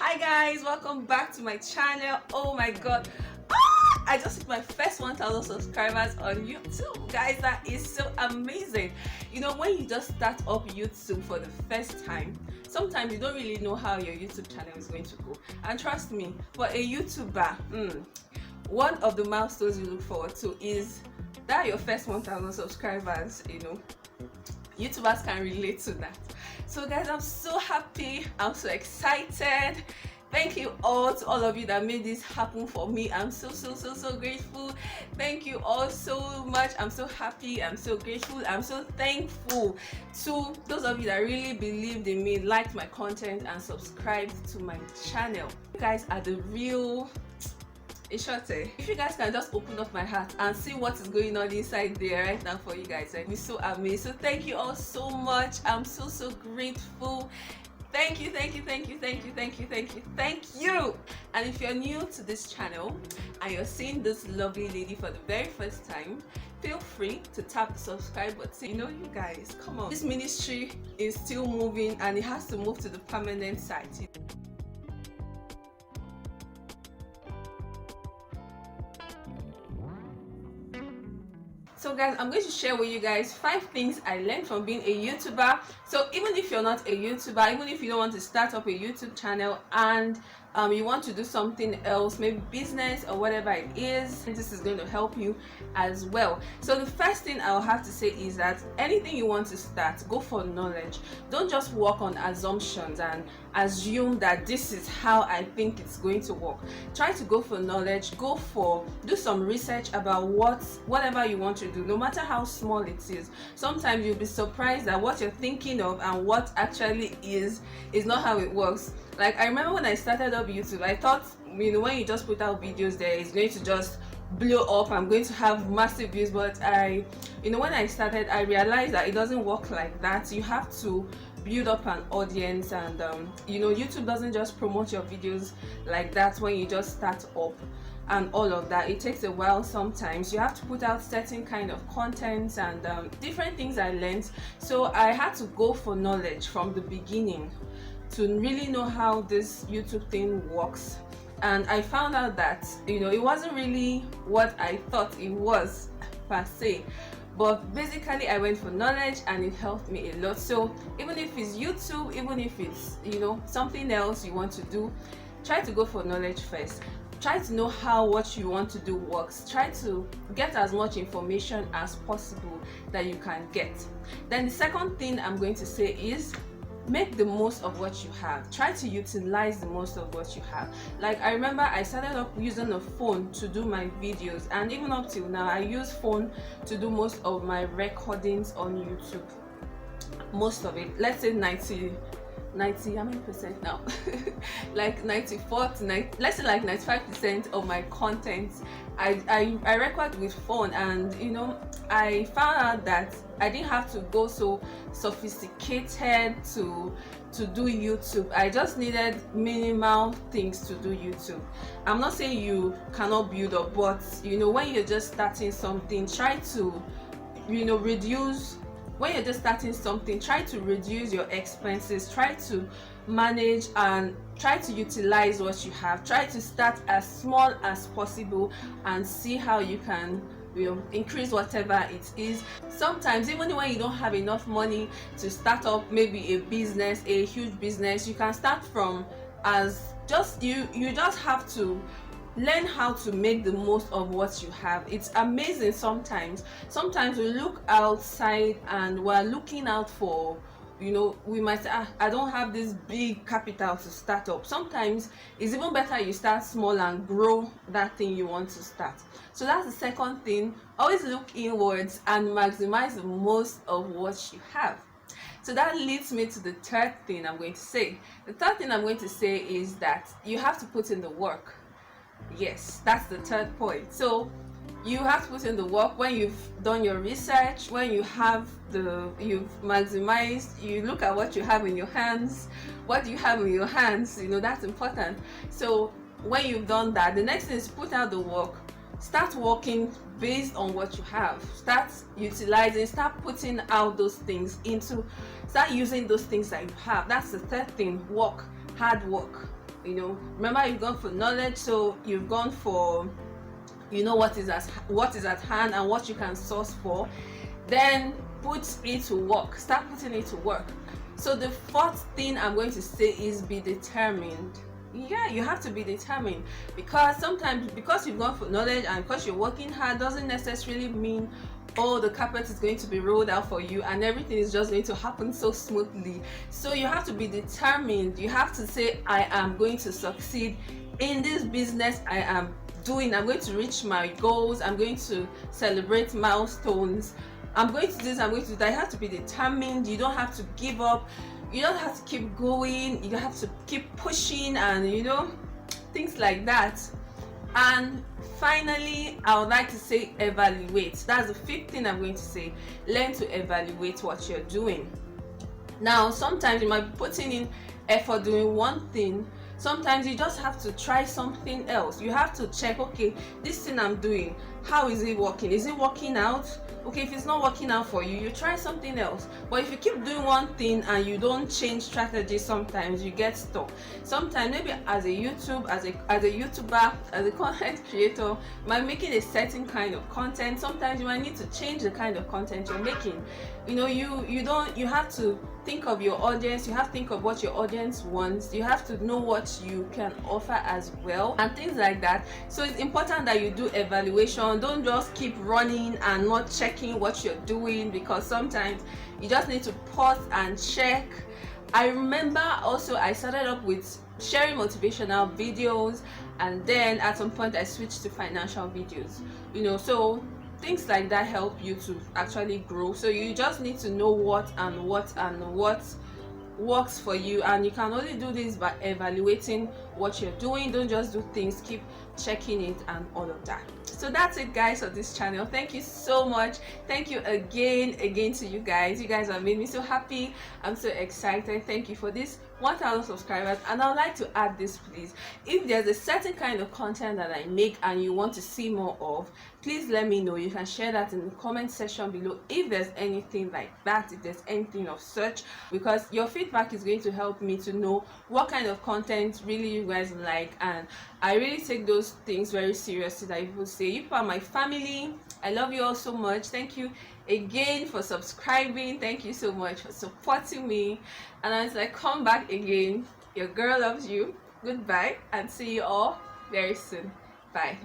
Hi guys, welcome back to my channel. Oh my god, I just hit my first 1000 subscribers on YouTube. Guys, that is so amazing. You know, when you just start up YouTube for the first time, sometimes you don't really know how your YouTube channel is going to go. And trust me, for a YouTuber, one of the milestones you look forward to is that your first 1000 subscribers. You know, YouTubers can relate to that. So guys, I'm so happy, I'm so excited. Thank you all to all of you that made this happen for me. I'm so grateful. Thank you all so much. I'm so happy, I'm so grateful, I'm so thankful to those of you that really believed in me, liked my content and subscribed to my channel. You guys are the real if you guys can just open up my heart and see what is going on inside there right now for you guys, I'd be so amazed. So thank you all so much. I'm so grateful. Thank you. And if you're new to this channel and you're seeing this lovely lady for the very first time, feel free to tap the subscribe button. You know, you guys, come on, this ministry is still moving and it has to move to the permanent site. So guys, I'm going to share with you guys 5 things I learned from being a YouTuber. So even if you're not a YouTuber, even if you don't want to start up a YouTube channel and you want to do something else, maybe business or whatever it is, this is going to help you as well. So the first thing I'll have to say is that anything you want to start, go for knowledge. Don't just work on assumptions and assume that this is how I think it's going to work. Try to go for knowledge. Do some research about whatever you want to do, no matter how small it is. Sometimes you'll be surprised that what you're thinking of and what actually is not how it works. Like, I remember when I started up YouTube, I thought, you know, when you just put out videos there, it's going to just blow up. I'm going to have massive views. But when I started, I realized that it doesn't work like that. You have to build up an audience, and YouTube doesn't just promote your videos like that when you just start up and all of that. It takes a while. Sometimes you have to put out certain kind of content and different things I learned. So I had to go for knowledge from the beginning to really know how this YouTube thing works. And I found out that it wasn't really what I thought it was per se, but basically I went for knowledge and it helped me a lot. So even if it's YouTube, even if it's something else you want to do, try to go for knowledge first. Try to know how what you want to do works. Try to get as much information as possible that you can get. Then the second thing I'm going to say is make the most of what you have. Try to utilize the most of what you have. Like, I remember I started up using a phone to do my videos, and even up till now I use phone to do most of my recordings on YouTube. Most of it, let's say 90, how many percent now? Like 94 to 90, let's say like 95% of my content I record with phone. And I found out that I didn't have to go so sophisticated to do YouTube. I just needed minimal things to do YouTube. I'm not saying you cannot build up, but when you're just starting something, try to reduce. When you're just starting something, try to reduce your expenses, try to manage and try to utilize what you have. Try to start as small as possible and see how you can increase whatever it is. Sometimes even when you don't have enough money to start up maybe a huge business, you can start from you just have to learn how to make the most of what you have. It's amazing. Sometimes we look outside and we're looking out for, we might say, I don't have this big capital to start up. Sometimes it's even better you start small and grow that thing you want to start. So that's the second thing. Always look inwards and maximize the most of what you have. So that leads me to the third thing I'm going to say. The third thing I'm going to say is that you have to put in the work. Yes, that's the third point. So you have to put in the work. When you've done your research, when you've maximized, you look at what you have in your hands. What do you have in your hands? That's important. So when you've done that, the next thing is put out the work. Start working based on what you have. Start utilizing, start putting out those things start using those things that you have. That's the third thing. Work, hard work. You know, remember, you've gone for knowledge, so you've gone for, you know, what is at hand and what you can source for. Then put it to work, start putting it to work. So the fourth thing I'm going to say is be determined. Yeah, you have to be determined, because sometimes, because you've gone for knowledge and because you're working hard, doesn't necessarily mean, oh, the carpet is going to be rolled out for you and everything is just going to happen so smoothly. So you have to be determined. You have to say, I am going to succeed in this business I am doing. I'm going to reach my goals. I'm going to celebrate milestones. I'm going to do this, I'm going to do that. You have to be determined. You don't have to give up. You don't have to keep going. You have to keep pushing, and you know, things like that. And finally, I would like to say evaluate. That's the fifth thing I'm going to say. Learn to evaluate what you're doing. Now, sometimes you might be putting in effort doing one thing. Sometimes you just have to try something else. You have to check, okay, this thing I'm doing, how is it working? Is it working out? Okay, if it's not working out for you, you try something else. But if you keep doing one thing and you don't change strategy, sometimes you get stuck. Sometimes maybe as a YouTuber, as a content creator, you might be making a certain kind of content. Sometimes you might need to change the kind of content you're making. You know, you have to think of your audience. You have to think of what your audience wants. You have to know what you can offer as well, and things like that. So it's important that you do evaluation. Don't just keep running and not checking what you're doing, because sometimes you just need to pause and check. I remember also I started up with sharing motivational videos, and then at some point I switched to financial videos. You know, so things like that help you to actually grow. So you just need to know what works for you, and you can only do this by evaluating what you're doing. Don't just do things, keep checking it and all of that. So that's it, guys, for this channel. Thank you so much. Thank you again to you guys. You guys have made me so happy. I'm so excited. Thank you for this 1,000 subscribers. And I'd like to add this, please. If there's a certain kind of content that I make and you want to see more of, please let me know. You can share that in the comment section below if there's anything like that, if there's anything of such, because your feedback is going to help me to know what kind of content really you guys like. And I really take those things very seriously, that people say, you are my family. I love you all so much. Thank you again for subscribing. Thank you so much for supporting me. And as I come back again, your girl loves you. Goodbye, and see you all very soon. Bye.